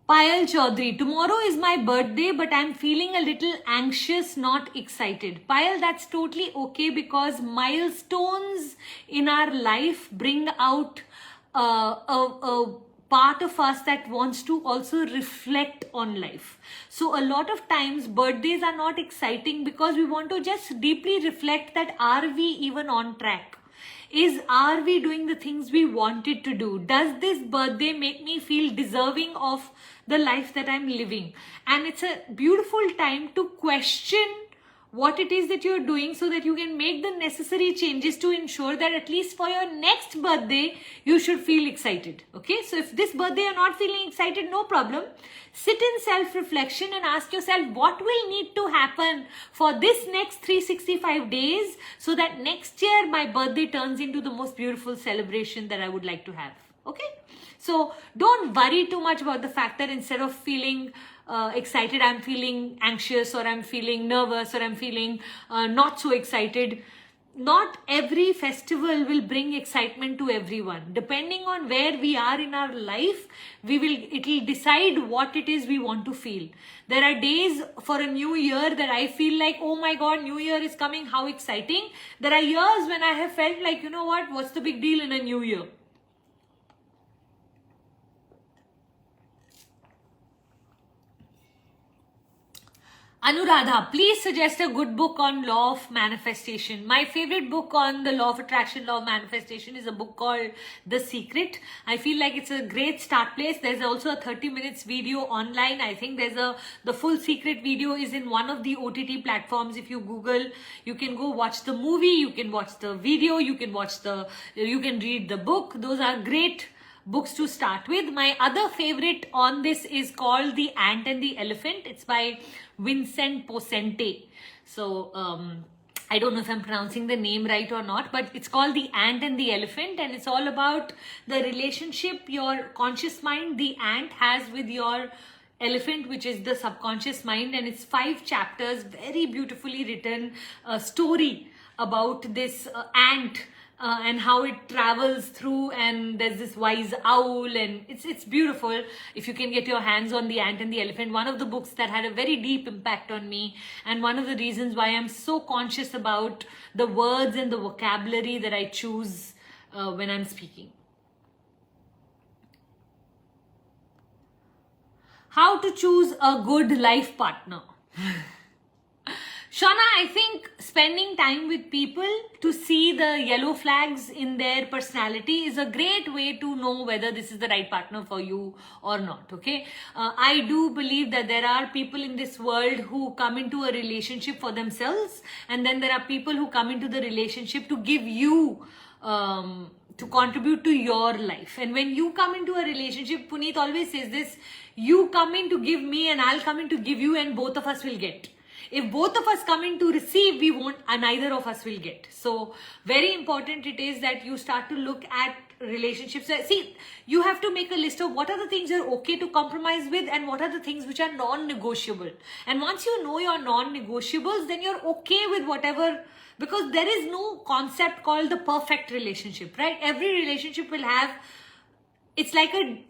Payal Chaudhary, tomorrow is my birthday, but I'm feeling a little anxious, not excited. Payal, that's totally okay, because milestones in our life bring out a part of us that wants to also reflect on life. So a lot of times birthdays are not exciting because we want to just deeply reflect that are we even on track? Are we doing the things we wanted to do? Does this birthday make me feel deserving of the life that I'm living? And it's a beautiful time to question what it is that you're doing, so that you can make the necessary changes to ensure that at least for your next birthday, you should feel excited. Okay, so if this birthday you're not feeling excited, no problem. Sit in self-reflection and ask yourself, what will need to happen for this next 365 days so that next year my birthday turns into the most beautiful celebration that I would like to have. Okay, so don't worry too much about the fact that instead of feeling excited, I'm feeling anxious, or I'm feeling nervous, or I'm feeling not so excited. Not every festival will bring excitement to everyone. Depending on where we are in our life, it will decide what it is we want to feel. There are days for a new year that I feel like, oh my God, new year is coming, how exciting. There are years when I have felt like, you know what's the big deal in a new year? Anuradha, please suggest a good book on law of manifestation. My favorite book on the law of attraction, law of manifestation is a book called The Secret. I feel like it's a great start place. There's also a 30 minutes video online. I think the full Secret video is in one of the OTT platforms. If you Google, you can go watch the movie, you can watch the video, you can read the book. Those are great books to start with. My other favorite on this is called The Ant and the Elephant. It's by Vincent Poscente. So I don't know if I'm pronouncing the name right or not, but it's called The Ant and the Elephant, and it's all about the relationship your conscious mind, the ant, has with your elephant, which is the subconscious mind. And it's 5 chapters, very beautifully written story about this ant and how it travels through, and there's this wise owl, and it's beautiful. If you can get your hands on The Ant and the Elephant, one of the books that had a very deep impact on me, and one of the reasons why I'm so conscious about the words and the vocabulary that I choose when I'm speaking. How to choose a good life partner. Shauna, I think spending time with people to see the yellow flags in their personality is a great way to know whether this is the right partner for you or not, okay? I do believe that there are people in this world who come into a relationship for themselves, and then there are people who come into the relationship to give you, to contribute to your life. And when you come into a relationship, Puneet always says this, you come in to give me and I'll come in to give you, and both of us will get. If both of us come in to receive, we won't, and neither of us will get. So very important it is that you start to look at relationships. See, you have to make a list of what are the things you're okay to compromise with and what are the things which are non-negotiable. And once you know your non-negotiables, then you're okay with whatever, because there is no concept called the perfect relationship, right? Every relationship will have, it's like a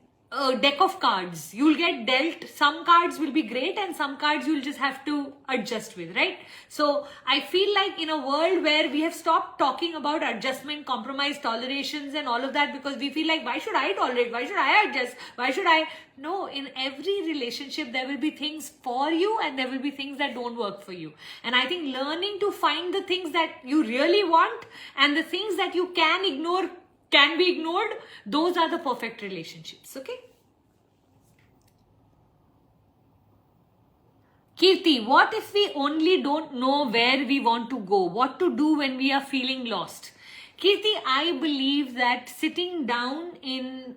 deck of cards. You'll get dealt, some cards will be great and some cards you'll just have to adjust with, right? So I feel like in a world where we have stopped talking about adjustment, compromise, tolerations and all of that, because we feel like, why should I tolerate? Why should I adjust? Why should I? No, in every relationship there will be things for you and there will be things that don't work for you. And I think learning to find the things that you really want and the things that you can ignore, can be ignored, those are the perfect relationships, okay? Kirti, what if we only don't know where we want to go? What to do when we are feeling lost? Kirti, I believe that sitting down in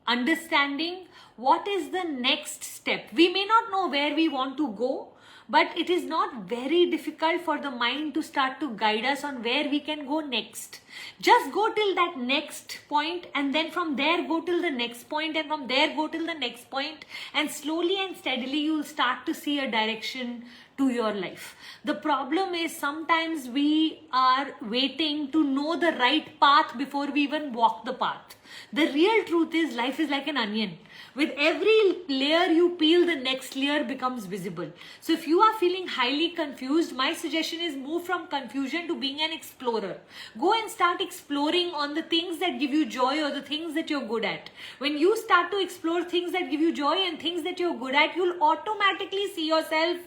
understanding what is the next step. We may not know where we want to go, but it is not very difficult for the mind to start to guide us on where we can go next. Just go till that next point, and then from there go till the next point, and from there go till the next point, and slowly and steadily you will start to see a direction to your life. The problem is sometimes we are waiting to know the right path before we even walk the path. The real truth is life is like an onion. With every layer you peel, the next layer becomes visible. So if you are feeling highly confused, my suggestion is move from confusion to being an explorer. Go and start exploring on the things that give you joy or the things that you're good at. When you start to explore things that give you joy and things that you're good at, you'll automatically see yourself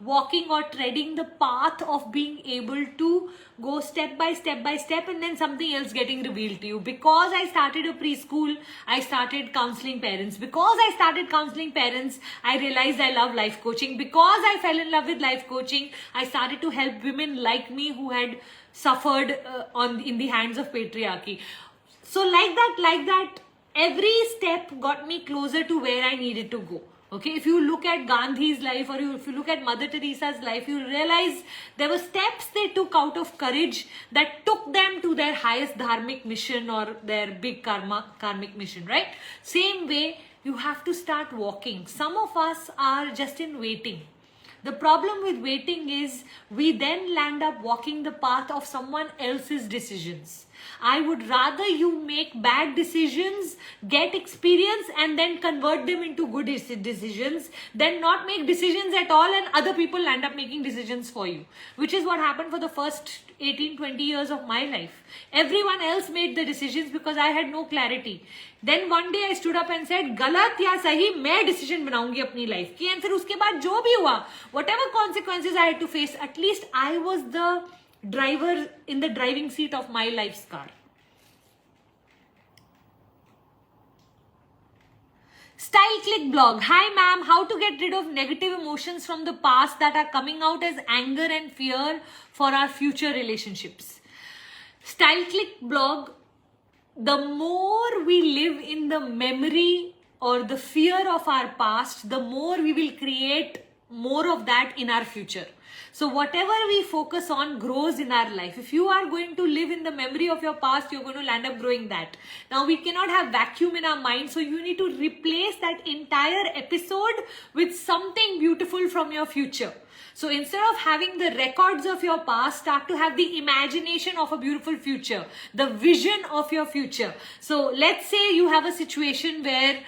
walking or treading the path of being able to go step by step, and then something else getting revealed to you. Because I started a preschool, I started counseling parents. Because I started counseling parents, I realized I love life coaching. Because I fell in love with life coaching, I started to help women like me who had suffered in the hands of patriarchy. So like that, every step got me closer to where I needed to go. Okay, if you look at Gandhi's life or if you look at Mother Teresa's life, you realize there were steps they took out of courage that took them to their highest dharmic mission or their big karmic mission, right? Same way, you have to start walking. Some of us are just in waiting. The problem with waiting is we then land up walking the path of someone else's decisions. I would rather you make bad decisions, get experience and then convert them into good decisions than not make decisions at all and other people land up making decisions for you. Which is what happened for the first 18-20 years of my life. Everyone else made the decisions because I had no clarity. Then one day I stood up and said, गलत या सही मैं decision बनाऊंगी अपनी life की. And फिर उसके बाद जो भी हुआ, whatever consequences I had to face, at least I was the driver in the driving seat of my life's car. Style Click blog. Hi ma'am, how to get rid of negative emotions from the past that are coming out as anger and fear for our future relationships. Style Click blog. The more we live in the memory or the fear of our past, the more we will create more of that in our future. So whatever we focus on grows in our life. If you are going to live in the memory of your past, you're going to land up growing that. Now we cannot have vacuum in our mind, so you need to replace that entire episode with something beautiful from your future. So instead of having the records of your past, start to have the imagination of a beautiful future, the vision of your future. So let's say you have a situation where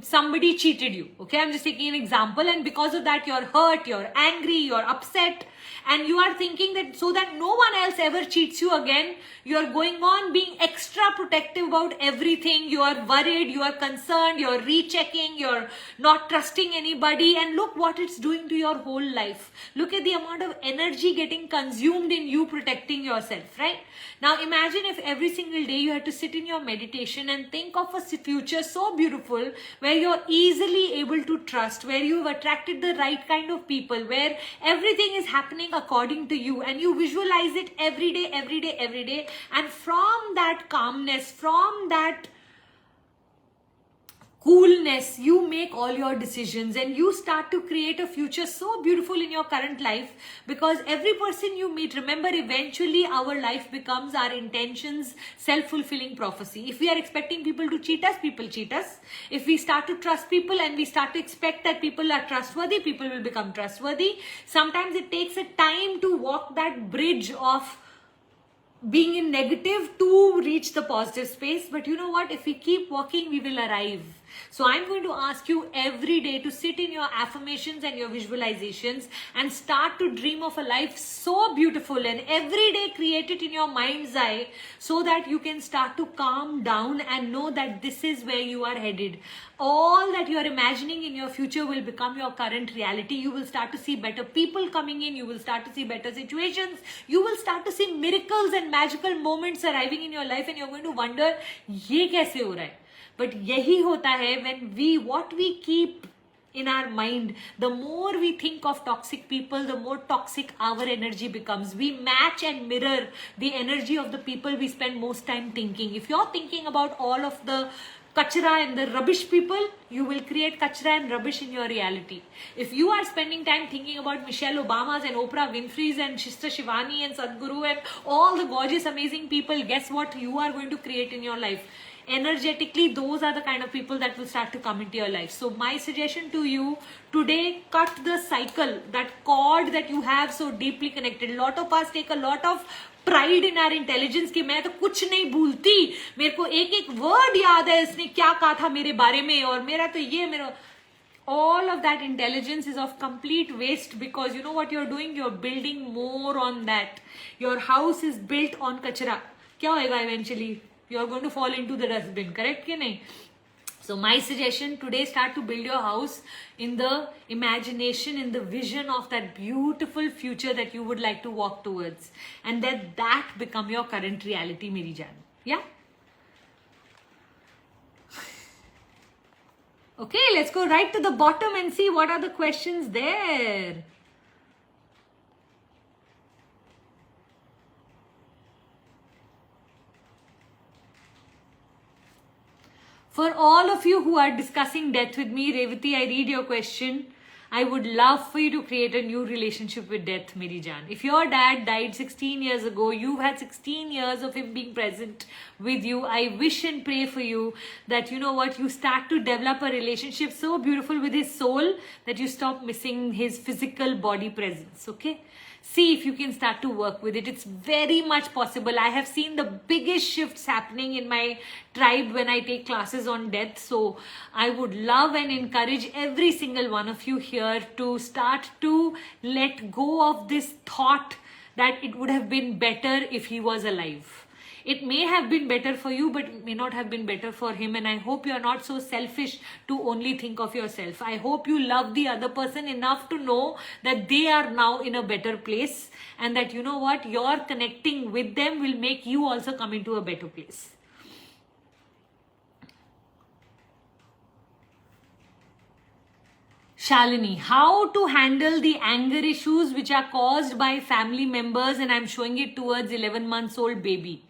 somebody cheated you. Okay, I'm just taking an example, and because of that you're hurt, you're angry, you're upset, and you are thinking that so that no one else ever cheats you again, you are going on being extra protective about everything. You are worried, you are concerned, you're rechecking, you're not trusting anybody, and look what it's doing to your whole life. Look at the amount of energy getting consumed in you protecting yourself, right? Now imagine if every single day you had to sit in your meditation and think of a future so beautiful where you're easily able to trust, where you've attracted the right kind of people, where everything is happening according to you, and you visualize it every day, every day, every day. And from that calmness, from that coolness, you make all your decisions, and you start to create a future so beautiful in your current life. Because every person you meet, remember, eventually our life becomes our intentions, self-fulfilling prophecy. If we are expecting people to cheat us, people cheat us. If we start to trust people and we start to expect that people are trustworthy, people will become trustworthy. Sometimes it takes a time to walk that bridge of being in negative to reach the positive space. But you know what? If we keep walking, we will arrive. So I'm going to ask you every day to sit in your affirmations and your visualizations and start to dream of a life so beautiful, and every day create it in your mind's eye so that you can start to calm down and know that this is where you are headed. All that you are imagining in your future will become your current reality. You will start to see better people coming in. You will start to see better situations. You will start to see miracles and magical moments arriving in your life, and you're going to wonder, ये कैसे हो रहा है? But यही होता है when what we keep in our mind, the more we think of toxic people, the more toxic our energy becomes. We match and mirror the energy of the people we spend most time thinking. If you're thinking about all of the kachra and the rubbish people, you will create kachra and rubbish in your reality. If you are spending time thinking about Michelle Obamas and Oprah Winfrey's and Sister Shivani and Sadhguru and all the gorgeous, amazing people, guess what you are going to create in your life? Energetically, those are the kind of people that will start to come into your life. So my suggestion to you today, cut the cycle, that cord that you have so deeply connected. A lot of us take a lot of pride in our intelligence कि मैं तो कुछ नहीं भूलती, मेरे को एक एक word याद है इसने क्या कहा था मेरे बारे में, और मेरा तो ये मेरा. All of that intelligence is of complete waste, because you know what you're doing? You're building more on that. Your house is built on kachra. क्या होएगा eventually? You're going to fall into the dustbin, correct कि नहीं? So my suggestion today, start to build your house in the imagination, in the vision of that beautiful future that you would like to walk towards, and that become your current reality, Meri Jaan. Yeah? Okay, let's go right to the bottom and see what are the questions there. For all of you who are discussing death with me, Revati, I read your question. I would love for you to create a new relationship with death, Meri Jaan. If your dad died 16 years ago, you've had 16 years of him being present with you. I wish and pray for you that, you know what, you start to develop a relationship so beautiful with his soul that you stop missing his physical body presence, okay? See if you can start to work with it. It's very much possible. I have seen the biggest shifts happening in my tribe when I take classes on death. So I would love and encourage every single one of you here to start to let go of this thought that it would have been better if he was alive. It may have been better for you, but it may not have been better for him. And I hope you're not so selfish to only think of yourself. I hope you love the other person enough to know that they are now in a better place, and that, you know what, your connecting with them will make you also come into a better place. Shalini, how to handle the anger issues which are caused by family members, and I'm showing it towards 11 months old baby.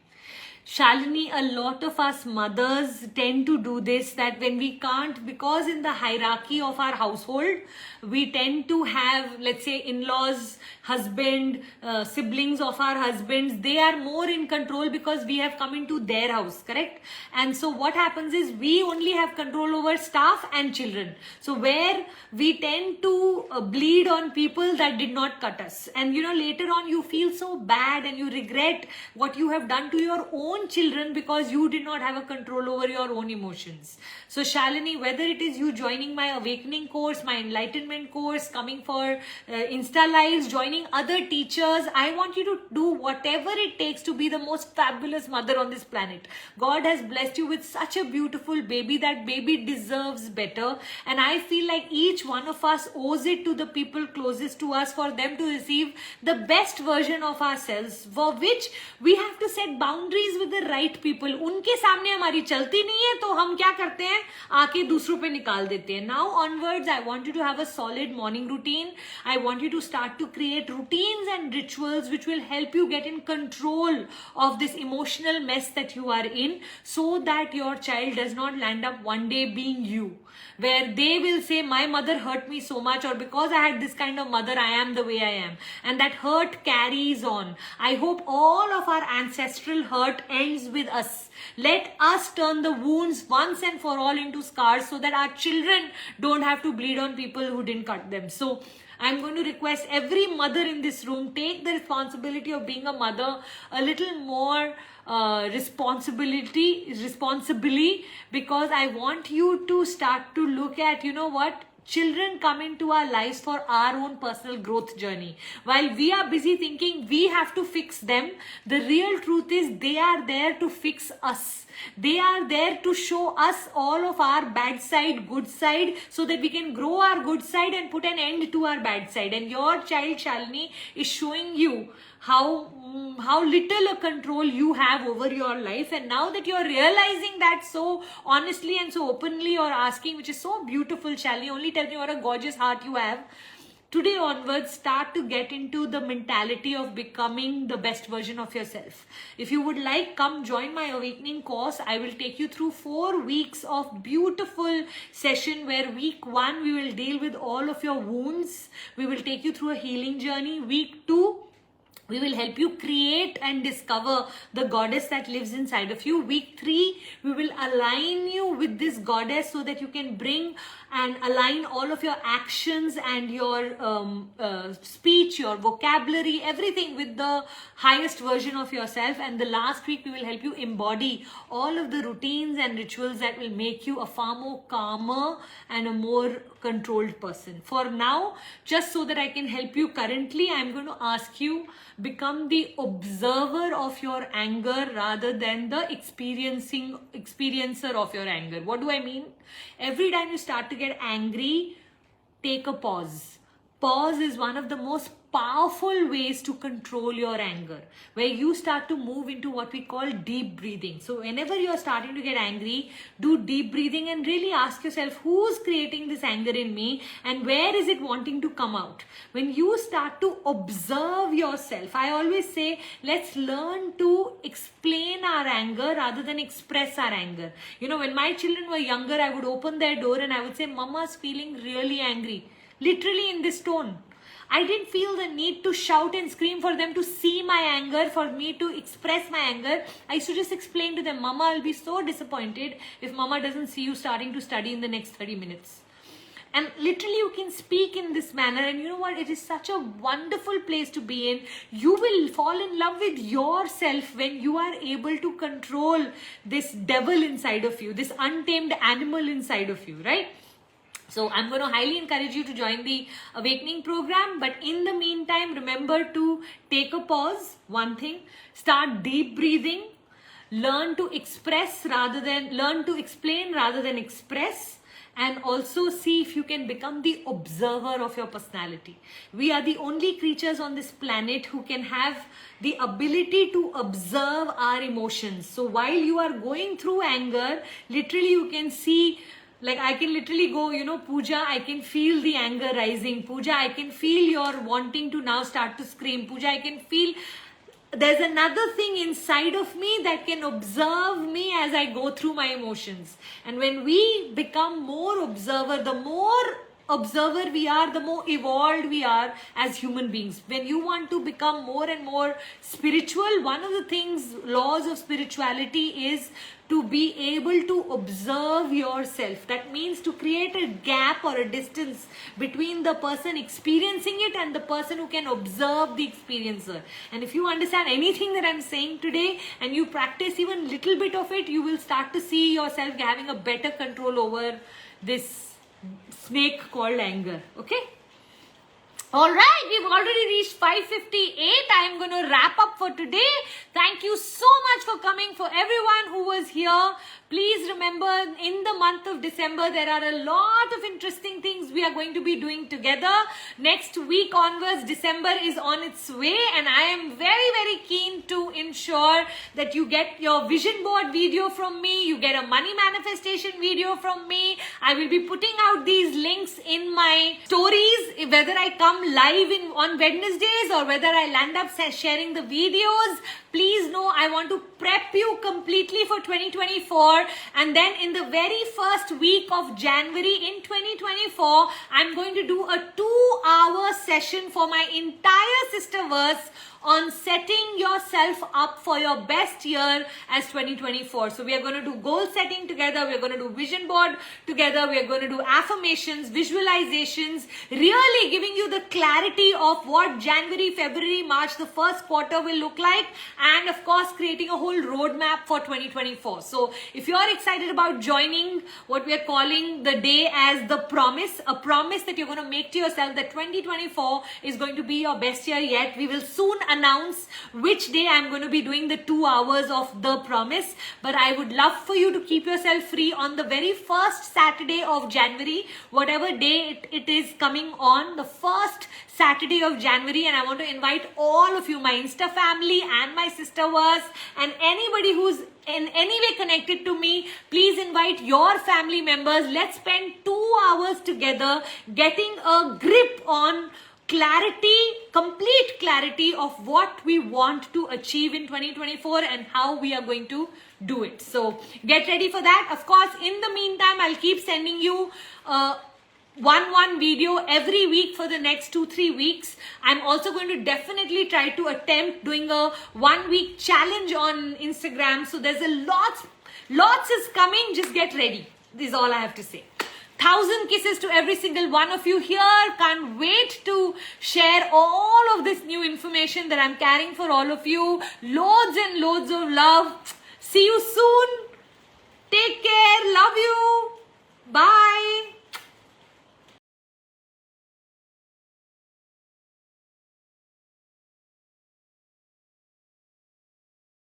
Shalini, a lot of us mothers tend to do this, that when we can't, because in the hierarchy of our household, we tend to have, let's say, in-laws, husband, siblings of our husbands, they are more in control because we have come into their house, correct? And so what happens is we only have control over staff and children. So where we tend to bleed on people that did not cut us. And you know, later on you feel so bad and you regret what you have done to your own own children because you did not have a control over your own emotions. So Shalini, whether it is you joining my awakening course, my enlightenment course, coming for Insta lives, joining other teachers, I want you to do whatever it takes to be the most fabulous mother on this planet. God has blessed you with such a beautiful baby. That baby deserves better, and I feel like each one of us owes it to the people closest to us for them to receive the best version of ourselves, for which we have to set boundaries with the right people. उनके सामने हमारी चलती नहीं है तो हम क्या करते हैं, आके दूसरों पे निकाल देते हैं. Now onwards, I want you to have a solid morning routine. I want you to start to create routines and rituals which will help you get in control of this emotional mess that you are in, so that your child does not land up one day being you, where they will say, my mother hurt me so much, or because I had this kind of mother, I am the way I am. And that hurt carries on. I hope all of our ancestral hurt ends with us. Let us turn the wounds once and for all into scars, so that our children don't have to bleed on people who didn't cut them. So I'm going to request every mother in this room, take the responsibility of being a mother a little more responsibly, because I want you to start to look at, you know what, children come into our lives for our own personal growth journey. While we are busy thinking we have to fix them, the real truth is they are there to fix us. They are there to show us all of our bad side, good side, so that we can grow our good side and put an end to our bad side. And your child, Shalini, is showing you how little a control you have over your life. And now that you're realizing that so honestly and so openly, you're asking, which is so beautiful, Shalini, only tell me what a gorgeous heart you have. Today onwards, start to get into the mentality of becoming the best version of yourself. If you would like, come join my awakening course. I will take you through 4 weeks of beautiful session, where week 1 we will deal with all of your wounds. We will take you through a healing journey. Week 2, we will help you create and discover the goddess that lives inside of you. Week 3, we will align you with this goddess so that you can bring and align all of your actions and your speech, your vocabulary, everything with the highest version of yourself. And the last week, we will help you embody all of the routines and rituals that will make you a far more calmer and a more controlled person. For now, just so that I can help you currently, I'm going to ask you, become the observer of your anger rather than the experiencer of your anger. What do I mean? Every time you start to get angry, take a pause. Pause is one of the most powerful ways to control your anger, where you start to move into what we call deep breathing. So whenever you're starting to get angry, do deep breathing and really ask yourself, who's creating this anger in me and where is it wanting to come out? When you start to observe yourself, I always say, let's learn to explain our anger rather than express our anger. You know, when my children were younger, I would open their door and I would say, Mama's feeling really angry. Literally in this tone. I didn't feel the need to shout and scream for them to see my anger, for me to express my anger. I used to just explain to them, Mama will be so disappointed if Mama doesn't see you starting to study in the next 30 minutes. And literally you can speak in this manner, and you know what, it is such a wonderful place to be in. You will fall in love with yourself when you are able to control this devil inside of you, this untamed animal inside of you, right? So I'm going to highly encourage you to join the awakening program. But in the meantime, remember to take a pause. One thing, start deep breathing, learn to explain rather than express, and also see if you can become the observer of your personality. We are the only creatures on this planet who can have the ability to observe our emotions. So while you are going through anger, literally you can see, like I can literally go, you know, Puja, I can feel the anger rising. Puja, I can feel your wanting to now start to scream. Puja, I can feel there's another thing inside of me that can observe me as I go through my emotions. And when we become more observer, the more observer we are, the more evolved we are as human beings. When you want to become more and more spiritual, one of the things, laws of spirituality, is to be able to observe yourself. That means to create a gap or a distance between the person experiencing it and the person who can observe the experiencer. And if you understand anything that I'm saying today and you practice even little bit of it, you will start to see yourself having a better control over this snake called anger. Okay? Alright, we've already reached 5:58. I'm going to wrap up for today. Thank you so much for coming. For everyone who was here, please remember, in the month of December, there are a lot of interesting things we are going to be doing together. Next week onwards, December is on its way, and I am very, very keen to ensure that you get your vision board video from me, you get a money manifestation video from me. I will be putting out these links in my stories, whether I come live on Wednesdays or whether I land up sharing the videos. Please know I want to prep you completely for 2024, and then in the very first week of January in 2024, I'm going to do a 2-hour session for my entire Sisterverse on setting yourself up for your best year as 2024. So we are going to do goal setting together, we are going to do vision board together, we are going to do affirmations, visualizations, really giving you the clarity of what January, February, March, the first quarter will look like, and of course creating a whole roadmap for 2024. So if you are excited about joining what we are calling the day as the promise, a promise that you're going to make to yourself that 2024 is going to be your best year yet, we will soon announce which day I'm going to be doing the 2 hours of the promise. But I would love for you to keep yourself free on the very first Saturday of January, whatever day it is coming on, the first Saturday of January, and I want to invite all of you, my Insta family and my Sisterverse, and anybody who's in any way connected to me, please invite your family members. Let's spend 2 hours together getting a grip on clarity, complete clarity of what we want to achieve in 2024 and how we are going to do it. So get ready for that. Of course, in the meantime, I'll keep sending you one video every week for the next 2-3 weeks. I'm also going to definitely try to attempt doing a 1-week challenge on Instagram. So there's lots is coming. Just get ready. This is all I have to say. 1,000 kisses to every single one of you here. Can't wait to share all of this new information that I'm carrying for all of you. Loads and loads of love. See you soon.